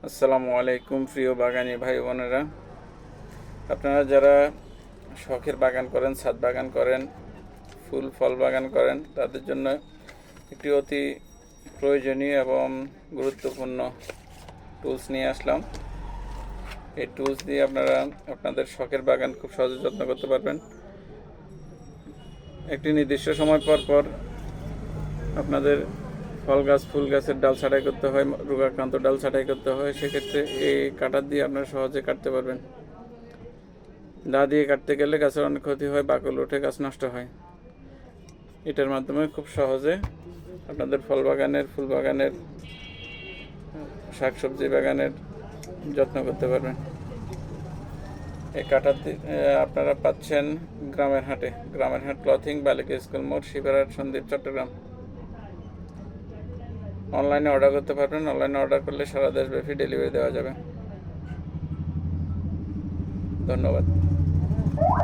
আসসালামু আলাইকুম প্রিয় বাগানি ভাই বোনেরা, আপনারা যারা শখের বাগান করেন, ছাদ বাগান করেন, ফুল ফল বাগান করেন, তাদের জন্য একটি অতি প্রয়োজনীয় এবং গুরুত্বপূর্ণ টুলস নিয়ে আসলাম। এই টুলস দিয়ে আপনারা আপনাদের শখের বাগান খুব সহজে যত্ন করতে পারবেন। একটি নির্দিষ্ট সময় পর পর আপনাদের ফল গাছ ফুল গাছের ডাল ছাঁটাই করতে হয়, রোগাক্রান্ত ডাল ছাঁটাই করতে হয়। সেক্ষেত্রে এই কাটার দিয়ে আপনারা সহজে কাটতে পারবেন। দা দিয়ে কাটতে গেলে গাছের অনেক ক্ষতি হয়, বাকল উঠে গাছ নষ্ট হয়। এটার মাধ্যমে খুব সহজে আপনাদের ফল বাগানের, ফুল বাগানের, শাকসবজি বাগানের যত্ন করতে পারবেন। এই কাটার আপনারা পাচ্ছেন গ্রামের হাট ক্লথিং, বালিকা স্কুল মোড়, শিবহাট, সন্দ্বীপ, চট্টগ্রাম। অনলাইনে অর্ডার করতে পারবেন। অনলাইনে অর্ডার করলে সারা দেশব্যাপী ডেলিভারি দেওয়া যাবে। ধন্যবাদ।